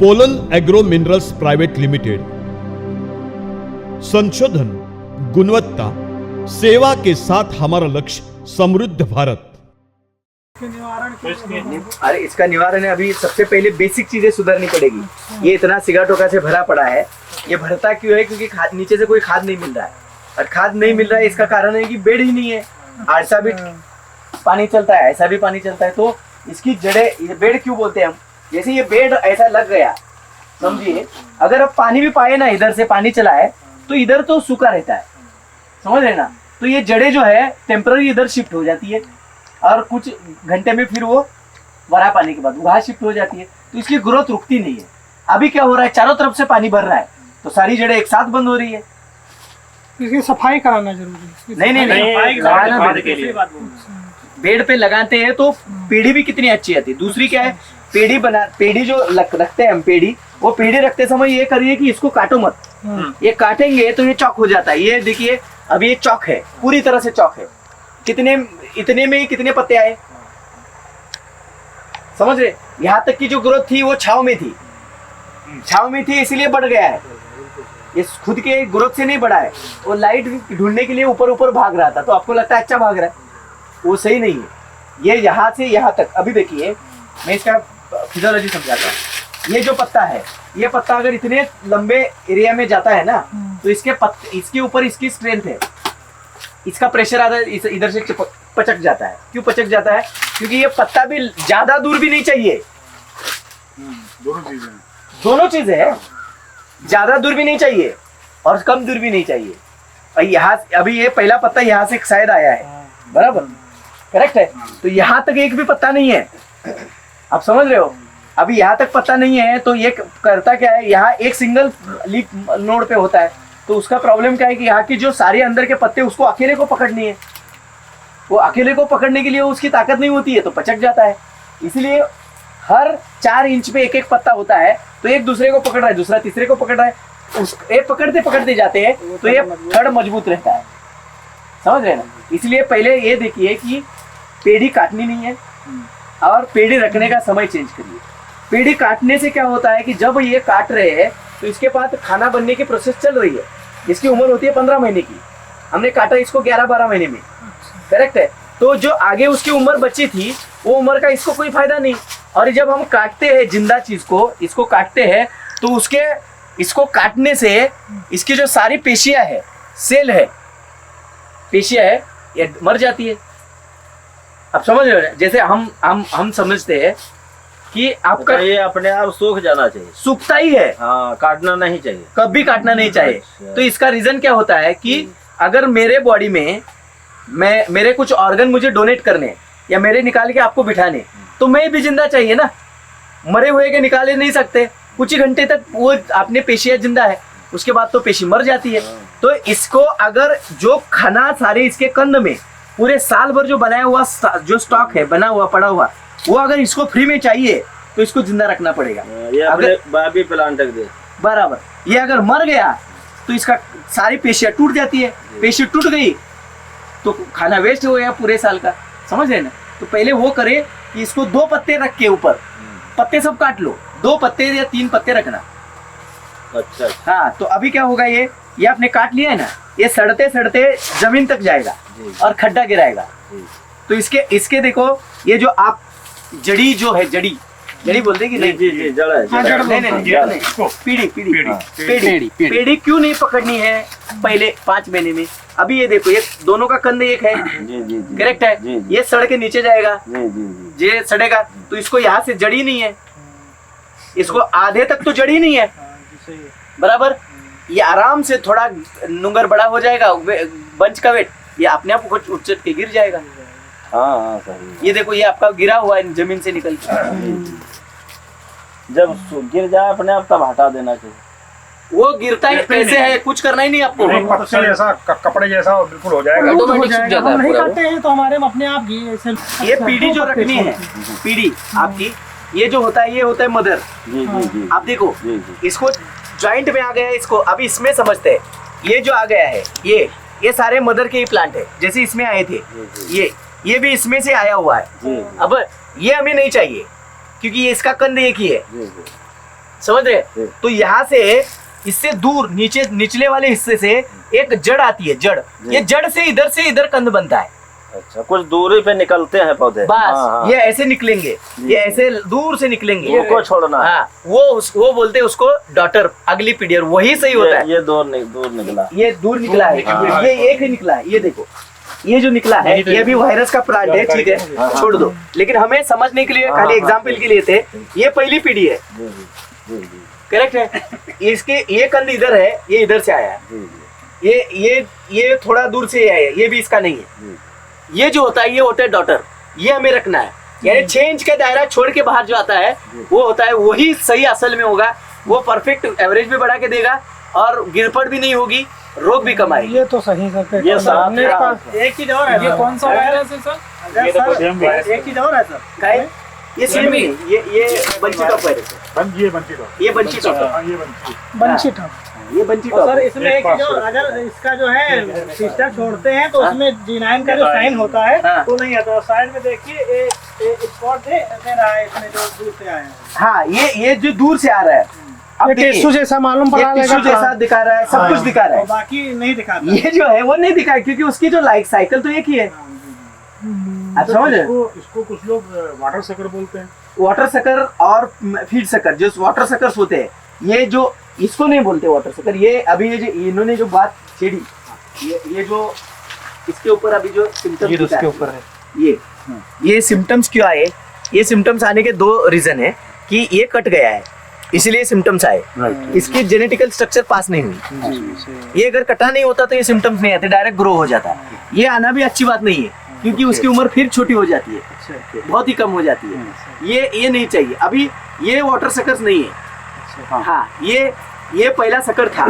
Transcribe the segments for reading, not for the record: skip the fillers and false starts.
Pollen agro minerals private limited. संशोधन, गुणवत्ता, सेवा के साथ हमारा लक्ष्य समृद्ध भारत। अरे इसका निवारण है, अभी सबसे पहले बेसिक चीजें सुधरनी पड़ेगी। ये इतना सिगाटोका से भरा पड़ा है, ये भरता क्यों है? क्योंकि खाद नीचे से कोई खाद नहीं मिल रहा है, और खाद नहीं मिल रहा है इसका कारण है कि बेड ही नहीं है। ऐसा भी पानी चलता है, ऐसा भी पानी चलता है, तो इसकी जड़ें, ये बेड क्यों बोलते हैं हम? जैसे ये बेड ऐसा लग गया, समझिए, अगर अब पानी भी पाए ना, इधर से पानी चला है तो इधर तो सूखा रहता है, समझ रहे ना? तो ये जड़ें जो है टेम्पररी इधर शिफ्ट हो जाती है, और कुछ घंटे में फिर वो बड़ा पानी के बाद वहां शिफ्ट हो जाती है, तो इसकी ग्रोथ रुकती नहीं है। अभी क्या हो रहा है, चारों तरफ से पानी भर रहा है, तो सारी जड़ें एक साथ बंद हो रही है। इसकी सफाई कराना जरूरी है। नहीं, बेड पे लगाते हैं तो पेड़ी भी कितनी अच्छी आती है। दूसरी क्या है, पेड़ी जो रखते हैं हम, वो पेड़ी रखते समय ये करिए कि इसको काटो मत। ये काटेंगे तो ये चौक हो जाता है। ये देखिए, अभी ये चौक है, पूरी तरह से चौक है। इतने में ही कितने पत्ते आए, समझ रहे? यहाँ तक की जो ग्रोथ थी वो छाव में थी, इसीलिए बढ़ गया है। ये खुद के ग्रोथ से नहीं बढ़ा है, वो लाइट ढूंढने के लिए ऊपर भाग रहा था, तो आपको लगता है अच्छा भाग रहा है, वो सही नहीं है। ये यहाँ से यहाँ तक, अभी देखिए मैं इसका फिजियोलॉजी समझाता हूँ। ये जो पत्ता है, ये पत्ता अगर इतने लंबे एरिया में जाता है ना, तो इसके ऊपर इसकी स्ट्रेंथ है, इसका प्रेशर आधा इधर से पचक जाता है। क्यों पचक जाता है? क्योंकि ये पत्ता भी ज्यादा दूर भी नहीं चाहिए। दोनों चीजें है, ज्यादा दूर भी नहीं चाहिए और कम दूर भी नहीं चाहिए। यहाँ अभी ये पहला पत्ता यहाँ से शायद आया है, बराबर, करेक्ट है? तो यहाँ तक एक भी पत्ता नहीं है, आप समझ रहे हो? अभी यहाँ तक पत्ता नहीं है, तो ये करता क्या है, यहाँ एक सिंगल लीफ नोड पे होता है, तो उसका प्रॉब्लम क्या है कि यहाँ की जो सारे अंदर के पत्ते उसको अकेले को पकड़नी है, वो अकेले को पकड़ने के लिए उसकी ताकत नहीं होती है, तो पचक जाता है। इसलिए हर 4 इंच पे एक पत्ता होता है, तो एक दूसरे को पकड़ रहा है, दूसरा तीसरे को पकड़ रहा है, एक पकड़ते जाते हैं, तो ये थड़ मजबूत रहता है, समझ रहे ना? इसलिए पहले ये देखिए कि पेड़ी काटनी नहीं है, और पेड़ी रखने का समय चेंज करिए। पेड़ी काटने से क्या होता है कि जब ये काट रहे हैं तो इसके पास खाना बनने की प्रोसेस चल रही है। इसकी उम्र होती है 15 महीने की, हमने काटा इसको 11-12 महीने में, करेक्ट है? तो जो आगे उसकी उम्र बची थी, वो उम्र का इसको कोई फायदा नहीं। और जब हम काटते हैं जिंदा चीज को, इसको काटते हैं, तो इसको काटने से इसकी जो सारी पेशियां है, सेल है, पेशियां है, ये मर जाती है। आप समझ रहे हो? जैसे हम समझते हैं कि आपका ये अपने आप सूख जाना चाहिए, सूखता ही है, हाँ, काटना नहीं चाहिए, कभी काटना नहीं चाहिए। तो इसका रीजन क्या होता है कि अगर मेरे बॉडी में मेरे कुछ ऑर्गन मुझे डोनेट करने या मेरे निकाल के आपको बिठाने, तो मैं भी जिंदा चाहिए ना, मरे हुए के निकाले नहीं सकते। कुछ ही घंटे तक वो अपने पेशियां जिंदा है, उसके बाद तो पेशी मर जाती है। तो इसको अगर जो खाना सारे इसके कंद में पूरे साल भर जो बनाया हुआ जो स्टॉक है, बना हुआ पड़ा हुआ, वो अगर इसको फ्री में चाहिए तो इसको जिंदा रखना पड़ेगा। ये अगर बाबी प्लांट रख दे, बराबर, ये अगर मर गया तो इसका सारी पेशियां टूट जाती है, पेशी टूट गई तो खाना वेस्ट हो गया पूरे साल का, समझ रहे ना? तो पहले वो करे कि इसको 2 पत्ते रख के ऊपर, पत्ते सब काट लो, 2 पत्ते या 3 पत्ते रखना। अच्छा, हाँ, तो अभी क्या होगा, ये आपने काट लिया है ना, ये सड़ते जमीन तक जाएगा और खड्डा गिराएगा। तो इसके देखो, ये जो आप जड़ी जो है, जड़ी बोलते हैं कि नहीं? जी, जड़ है, पेड़ी क्यों नहीं पकड़नी है पहले 5 महीने में? अभी ये देखो, ये दोनों का कंध एक है, करेक्ट है? ये सड़ के नीचे जाएगा, ये सड़ेगा, तो इसको यहाँ से जड़ी नहीं है, इसको आधे तक तो जड़ी नहीं है, बराबर। ये आराम से थोड़ा नुंगर बड़ा हो जाएगा, बंच का वेट, ये अपने आप उछट के गिर जाएगा। हाँ, सही। ये देखो, ये आपका गिरा हुआ है जमीन से निकल के, जब गिर जाए अपने आप तब हटा देना चाहिए। वो गिरता ही कैसे है, कुछ करना ही नहीं आपको, पत्ते जैसा, कपड़े जैसा बिल्कुल हो जाएगा, ऑटोमेटिक सूख जाता है। हम नहीं काटते हैं तो हमारे अपने आप ये पीढ़ी जो रखनी है, पीढ़ी आपकी, ये जो होता है, ये होता है मदर। जी। आप देखो, इसको जॉइंट में आ गया है, इसको अभी इसमें समझते हैं, ये जो आ गया है, ये सारे मदर के ही प्लांट है, जैसे इसमें आए थे, ये भी इसमें से आया हुआ है। अब ये हमें नहीं चाहिए, क्योंकि ये इसका कंद एक ही है, समझ रहे? तो यहाँ से इससे दूर नीचे निचले वाले हिस्से से एक जड़ आती है, जड़। ये जड़ से इधर कंद बनता है। अच्छा, कुछ दूरी पे निकलते हैं पौधे। बस हाँ, ये ऐसे निकलेंगे, ये ऐसे दूर से निकलेंगे। उनको छोड़ना है। हाँ, वो बोलते हैं उसको डॉटर, अगली पीढ़ी, वही सही होता है। ये दूर निकला, ये दूर निकला है, हाँ। ये एक ही निकला है। ये देखो, ये जो निकला है ये भी वायरस का प्लांट है, ठीक है, छोड़ दो। लेकिन हमें समझने के लिए खाली एग्जाम्पल के लिए थे, ये पहली पीढ़ी है, करेक्ट है। इसके ये कंद इधर है, ये इधर से आया है। ये थोड़ा दूर से आया है, ये भी इसका नहीं है। ये जो होता है ये होता है डॉटर, ये हमें रखना है। यानी 6 इंच का दायरा छोड़ के बाहर जो आता है वो होता है, वही सही असल में होगा। वो परफेक्ट एवरेज भी बढ़ा के देगा और गिरपट भी नहीं होगी, रोग भी कम आएगी। ये तो सही सर। ये साफ मेरे है। पास एक चीज और है। ये कौन सा वायरस है सर? सर एक चीज और है सर। काय? ये सेम ही ये बंची टॉप वायरस है। ये बंची टॉप, बंची टॉप। ये बंची और टॉप सर इसमें एक चीज और, अगर इसका जो है सिस्टर छोड़ते हैं तो उसमें G9 का जो साइन होता है हाँ। तो नहीं आता। साइड में देखिए एक स्पॉट दे रहा है इसमें जो दूर से आया है। हाँ, ये जो दूर से आ रहा है, अब ये देखिए, टिश्यू जैसा मालूम पड़ा ये टिश्यू जैसा दिखा रहा है, सब कुछ दिखा रहा और बाकी नहीं दिखाता। है। ये जो है वो नहीं दिखा है क्योंकि उसकी जो लाइफ साइकिल तो एक ही है। आप समझ रहे? इसको कुछ लोग वाटर सकर बोलते हैं। वाटर सकर और फीड सकर, जो वाटर सकर्स होते हैं, ये जो इसको नहीं बोलते वाटर सकर। ये अभी ये जो इन्होंने जो बात छेड़ी, ये जो इसके ऊपर अभी जो सिम्टम्स इसके ऊपर है, ये सिम्टम्स क्यों आए? ये सिम्टम्स आने के 2 रीजन है कि ये कट गया है इसलिए सिम्टम्स आए, इसकी जेनेटिकल स्ट्रक्चर पास नहीं हुई। ये अगर कटा नहीं होता तो ये सिम्टम्स नहीं आते, डायरेक्ट ग्रो हो जाता है। ये आना भी अच्छी बात नहीं है क्योंकि उसकी उम्र फिर छोटी हो जाती है, बहुत ही कम हो जाती है। ये नहीं चाहिए। अभी ये वाटर सकर्स नहीं है। हाँ, ये पहला सकर था,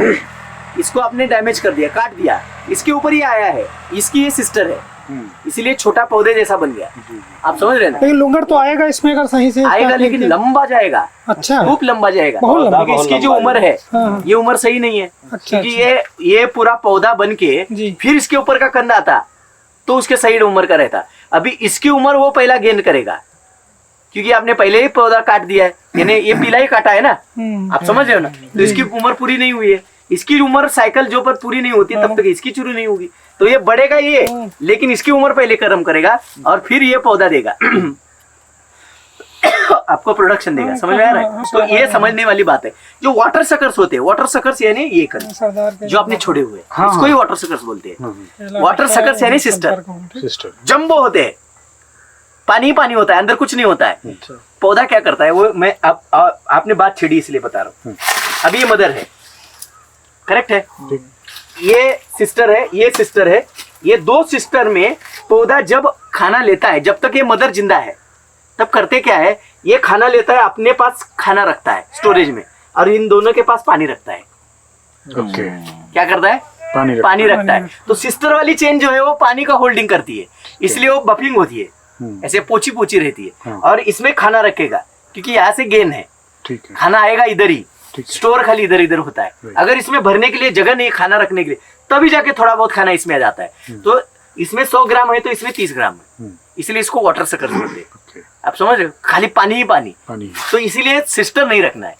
इसको आपने डैमेज कर दिया, काट दिया। इसके ऊपर ही आया है, इसकी ये सिस्टर है, इसीलिए छोटा पौधे जैसा बन गया। आप समझ रहे हैं ना? लेकिन लुंगर तो आएगा इसमें अगर सही से आएगा, लेकिन लंबा जाएगा, अच्छा खूब लंबा जाएगा। बहुत लंबा। क्योंकि इसकी जो उम्र है हाँ। ये उम्र सही नहीं है। अच्छा, क्योंकि ये पूरा पौधा बन के जी। फिर इसके ऊपर का कंद आता तो उसके सही उम्र का रहता। अभी इसकी उम्र वो पहला गेन करेगा क्योंकि आपने पहले ही पौधा काट दिया है, यानी ये पीला ही काटा है ना। आप समझ रहे हो ना? तो इसकी उम्र पूरी नहीं हुई है। इसकी उम्र साइकिल जो पर पूरी नहीं होती तब तक इसकी शुरू नहीं होगी, तो ये बढ़ेगा ये, लेकिन इसकी उम्र पहले कर्म करेगा और फिर ये पौधा देगा आपको प्रोडक्शन देगा। समझ में आ रहा है? तो ये समझने वाली बात है। जो वाटर सकर्स होते हैं, वाटर सकर्स यानी ये कंद सरदार के जो आपने छोड़े हुए, इसको ही वाटर सकर्स बोलते हैं। वाटर सकर्स यानी सिस्टर, जंबो होते हैं, पानी पानी होता है, अंदर कुछ नहीं होता है। पौधा क्या करता है वो मैं आपने बात छेड़ी इसलिए बता रहा हूँ। अभी ये मदर है, करेक्ट है, ये सिस्टर है, ये सिस्टर है। ये 2 सिस्टर में पौधा जब खाना लेता है, जब तक ये मदर जिंदा है तब करते क्या है, ये खाना लेता है, अपने पास खाना रखता है स्टोरेज में, और इन दोनों के पास पानी रखता है। क्या करता है? पानी रखता है। तो सिस्टर वाली चेन जो है वो पानी का होल्डिंग करती है, इसलिए वो बफिंग होती है, ऐसे पोची पोची रहती है। और इसमें खाना रखेगा क्योंकि यहाँ से गेन है, खाना आएगा इधर ही, स्टोर खाली इधर इधर होता है। अगर इसमें भरने के लिए जगह नहीं, खाना रखने के लिए, तभी जाके थोड़ा बहुत खाना इसमें आ जाता है। तो इसमें 100 ग्राम है तो इसमें 30 ग्राम है, इसलिए इसको वाटर सकर्स बोलते हैं। आप समझ रहे हो? खाली पानी ही पानी, तो इसीलिए सिस्टर नहीं रखना है।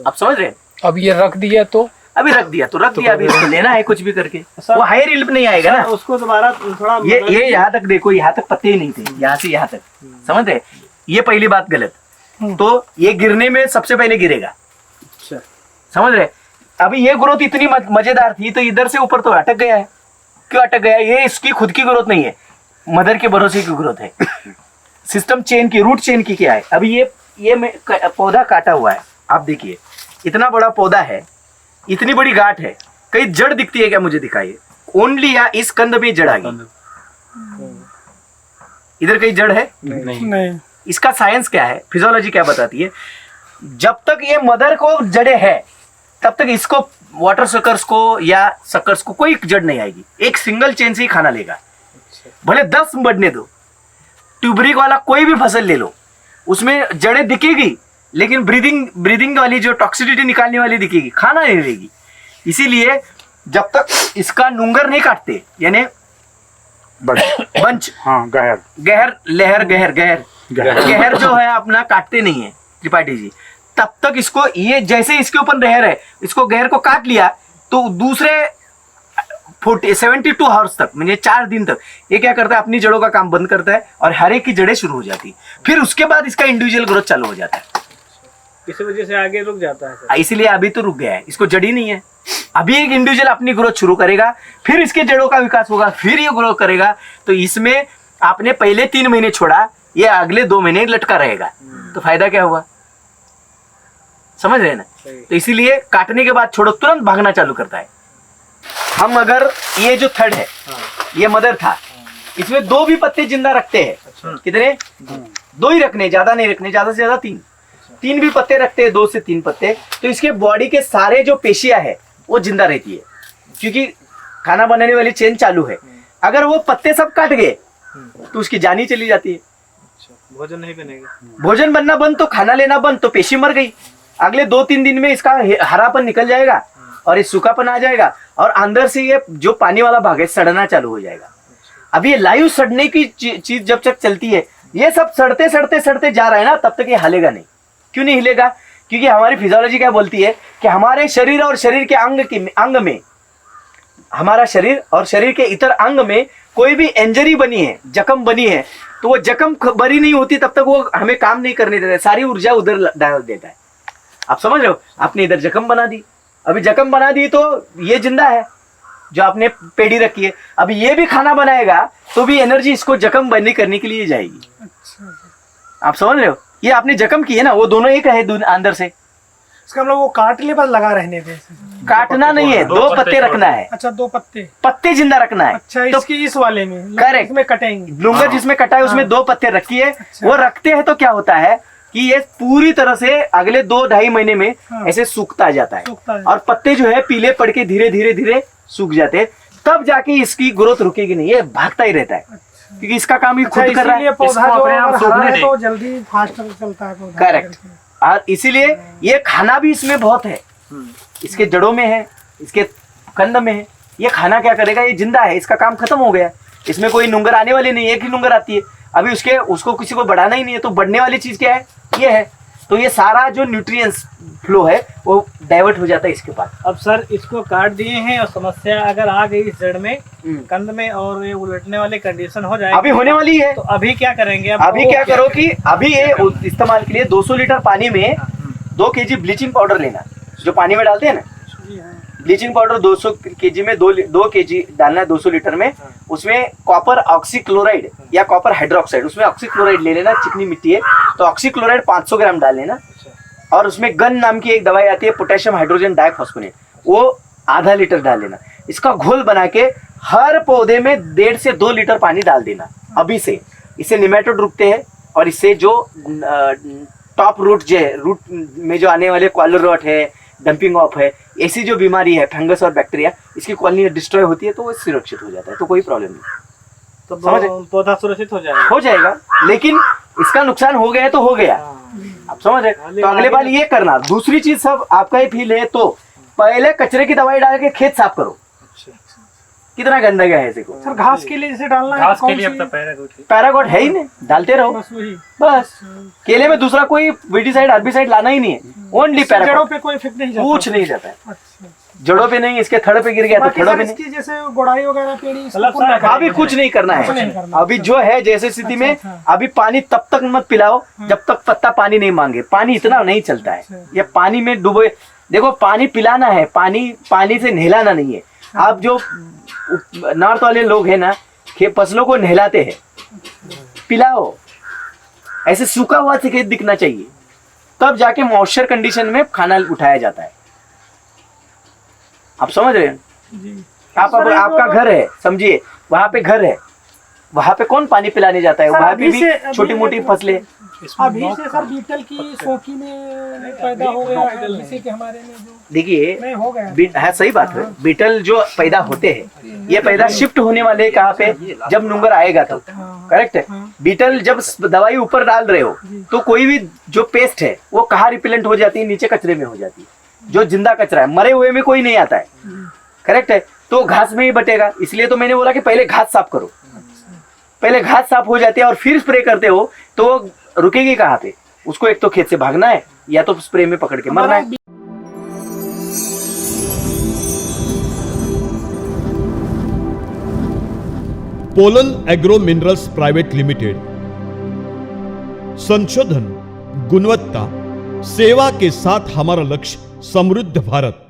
आप समझ रहे हैं? अब ये रख दिया तो अभी रख दिया तो रख दिया, अभी इसको लेना है कुछ भी करके, वो हायर इल्प नहीं आएगा ना। उसको दोबारा थोड़ा ये यहाँ तक देखो, यहाँ तक पत्ते ही नहीं थे, यहाँ से यहाँ तक, समझ रहे? ये पहली बात गलत। तो ये गिरने में सबसे पहले गिरेगा, समझ रहे? अभी ये ग्रोथ इतनी मजेदार थी तो इधर से ऊपर तो अटक गया है। क्यों अटक गया? ये इसकी खुद की ग्रोथ नहीं है, मदर के भरोसे की ग्रोथ है। सिस्टम चेन की, रूट चेन की क्या है? अभी ये पौधा काटा हुआ है, आप देखिए इतना बड़ा पौधा है, इतनी बड़ी गांठ है, कहीं जड़ दिखती है क्या? मुझे दिखाइए। ओनली या इस कंद में जड़ आ गई, इधर कहीं जड़ है नहीं। इसका साइंस क्या है, फिजियोलॉजी क्या बताती है? जब तक ये मदर को जड़े है तब तक इसको वाटर सकर्स को या सकर्स को कोई जड़ नहीं आएगी। एक सिंगल चेन से ही खाना लेगा, भले 10 बढ़ने दो। ट्यूबरिक वाला कोई भी फसल ले लो, उसमें जड़ें दिखेगी लेकिन ब्रीदिंग वाली जो टॉक्सिसिटी निकालने वाली दिखेगी, खाना नहीं रहेगी। इसीलिए जब तक इसका नूंगर नहीं काटते, यानी बंच, गहर जो है अपना काटते नहीं है त्रिपाठी जी, तब तक इसको, ये जैसे इसके ऊपर नहर है, इसको गहर को काट लिया तो दूसरे 72 आवर्स तक, म्हणजे 4 दिन तक ये क्या करता है, अपनी जड़ों का काम बंद करता है और हर एक की जड़ें शुरू हो जाती है। फिर उसके बाद इसका इंडिविजुअल ग्रोथ चालू हो जाता है। इसी वजह से आगे रुक जाता है सर। इसलिए अभी तो रुक गया है, इसको जड़ ही नहीं है। अभी एक इंडिविजुअल अपनी ग्रोथ शुरू करेगा, फिर इसके जड़ों का विकास होगा, फिर ये ग्रो करेगा। तो इसमें आपने पहले 3 महीने छोड़ा, ये अगले 2 महीने लटका रहेगा, तो फायदा क्या हुआ? समझ रहे हैं ना? तो इसीलिए काटने के बाद छोड़ो, तुरंत भागना चालू करता है। हम अगर ये जो थर्ड है, ये मदर था, इसमें 2 भी पत्ते जिंदा रखते हैं। कितने? 2 ही रखने, ज्यादा नहीं रखने, ज्यादा से ज्यादा 3 भी पत्ते रखते हैं, 2 से 3 पत्ते। तो इसके बॉडी के सारे जो पेशियां है वो जिंदा रहती है, क्योंकि खाना बनाने वाली चेन चालू है। अगर वो पत्ते सब काट गए तो उसकी जान ही चली जाती है, भोजन नहीं बनेगा, भोजन बनना बंद तो खाना लेना बंद, तो पेशी मर गई। अगले 2-3 दिन में इसका हरापन निकल जाएगा और ये सूखापन आ जाएगा और अंदर से ये जो पानी वाला भाग है सड़ना चालू हो जाएगा। अब ये लाइव सड़ने की चीज जब तक चलती है, ये सब सड़ते सड़ते सड़ते जा रहा है ना, तब तक ये हिलेगा नहीं। क्यों नहीं हिलेगा? क्योंकि हमारी फिजियोलॉजी क्या बोलती है कि हमारे शरीर और शरीर के अंग में, हमारा शरीर और शरीर के इतर अंग में कोई भी इंजरी बनी है, जख्म बनी है, तो वो जख्म बरी नहीं होती तब तक वो हमें काम नहीं करने देता है, सारी ऊर्जा उधर डाल देता है। आप समझ रहे हो? आपने इधर जख्म बना दी, अभी जख्म बना दी तो ये जिंदा है जो आपने पेड़ी रखी है, अभी ये भी खाना बनाएगा तो भी एनर्जी इसको जख्म बंदी करने के लिए जाएगी। आप समझ रहे हो? ये आपने जख्म की है ना, वो दोनों एक है अंदर से। इसका मतलब वो काट ले, बस लगा रहने दे। काटना नहीं है, 2 पत्ते रखना है, अच्छा 2 पत्ते, पत्ते जिंदा रखना है। अच्छा तो इसकी इस वाले में करेक्ट, इसमें कटेंगे, लुंगर जिसमें कटा है उसमें 2 पत्ते रखिए। अच्छा। वो रखते हैं तो क्या होता है कि ये पूरी तरह से अगले 2-2.5 महीने में ऐसे सूखता जाता है, सूखता है। और पत्ते जो है पीले पड़ के धीरे धीरे धीरे सूख जाते हैं। तब जाके इसकी ग्रोथ रुकेगी नहीं, ये भागता ही रहता है, क्योंकि इसका काम ही खुद कर रहा है। पौधा इसको जो अपने आप अगर सूखने हरा है दे। तो जल्दी फास्ट चलता है पौधा। करेक्ट। और इसीलिए ये खाना भी इसमें बहुत है, इसके जड़ों में है, इसके कंद में है। ये खाना क्या करेगा? ये जिंदा है, इसका काम खत्म हो गया। इसमें कोई नुंगर आने वाली नहीं, एक ही नुंगर आती है। अभी उसको किसी को बढ़ाना ही नहीं है, तो बढ़ने वाली चीज क्या है? ये है। तो ये सारा जो न्यूट्रिएंट्स फ्लो है वो डाइवर्ट हो जाता है इसके पास। अब सर इसको काट दिए हैं और समस्या अगर आ गई इस जड़ में, कंद में, और ये उलटने वाले कंडीशन हो जाए, अभी होने वाली है। तो अभी क्या करेंगे? अभी क्या करो कि अभी ये इस्तेमाल के लिए 200 लीटर पानी में 2 kg ब्लीचिंग पाउडर लेना, जो पानी में डालते हैं ना, ब्लीचिंग पाउडर 200 kg में 2 kg डालना है 200 लीटर में। उसमें कॉपर ऑक्सीक्लोराइड या कॉपर हाइड्रोक्साइड, उसमें ऑक्सीक्लोराइड ले लेना, चिकनी मिट्टी है तो ऑक्सीक्लोराइड 500 ग्राम डाल लेना। और उसमें गन नाम की एक दवाई आती है, पोटेशियम हाइड्रोजन डाइफॉस्फोनेट, वो आधा लीटर डाल लेना। इसका घोल बना के हर पौधे में 1.5 से 2 लीटर पानी डाल देना अभी से। इससे निमेटोड रुकते हैं और इससे जो टॉप रूट जो है, रूट में जो आने वाले कॉलर रॉट है, डंपिंग ऑफ है, ऐसी जो बीमारी है, फंगस और बैक्टीरिया, इसकी कॉलोनी डिस्ट्रॉय होती है तो वो सुरक्षित हो जाता है, तो कोई प्रॉब्लम नहीं। तो पौधा सुरक्षित हो जाएगा। लेकिन इसका नुकसान हो गया तो हो गया, आप समझ रहे? तो अगले बार ये करना। दूसरी चीज, सब आपका ही फील है तो पहले कचरे की दवाई डाल के खेत साफ करो। कितना गंदा गया है इसे को। सर घास के लिए जैसे डालना है, घास के लिए अब तो पैरागोट है ही नहीं, डालते रहो बस। केले में दूसरा कोई वीडिसाइड हर्बिसाइड लाना ही नहीं है, ओनली जड़ों पैरागोट। पे कोई इफेक्ट नहीं जाता, कुछ नहीं जाता है, अच्छा। जड़ों पे नहीं, इसके थड़ पे गिर गया तो बाकी थड़ों सर पे नहीं। इसकी जैसे गुड़ाई वगैरह पेड़ी अभी कुछ नहीं करना कुछ नहीं है। करना। अभी जो है जैसे स्थिति में, अच्छा। अभी पानी तब तक मत पिलाओ जब तक पत्ता पानी नहीं मांगे। पानी इतना नहीं चलता है, ये पानी में डूबे। देखो पानी पिलाना है, पानी से नहलाना नहीं है। आप जो नॉर्थ वाले लोग हैं ना, फसलों को नहलाते हैं, पिलाओ। ऐसे सूखा हुआ खेत दिखना चाहिए, तब जाके मॉइस्चर कंडीशन में खाना उठाया जाता है। आप समझ रहे हैं? आप आपका घर है, समझिए, वहां पे घर है, वहां पे कौन पानी पिलाने जाता है? वहां पे भी छोटी मोटी फसलें। अभी से सर बीटल की शौकी में पैदा हो गया है, जैसे कि हमारे में जो देखिए नहीं हो गया है, सही बात है। बीटल जो पैदा होते हैं, ये पैदा शिफ्ट होने वाले कहाँ पे? जब नुंगर आएगा तो, करेक्ट है। बीटल जब दवाई ऊपर डाल रहे हो तो कोई भी जो पेस्ट है वो कहाँ रिपेलेंट हो जाती है? नीचे कचरे में हो जाती है। जो जिंदा कचरा है, मरे हुए में कोई नहीं आता है, करेक्ट है। तो घास में ही बटेगा। इसलिए तो मैंने बोला कि पहले घास साफ करो। पहले घास साफ हो जाती है और फिर स्प्रे करते हो तो रुकेगी कहाँ पे? उसको एक तो खेत से भागना है, या तो स्प्रे में पकड़ के मरना है। Pollen agro minerals private limited. संशोधन, गुणवत्ता, सेवा के साथ हमारा लक्ष्य समृद्ध भारत।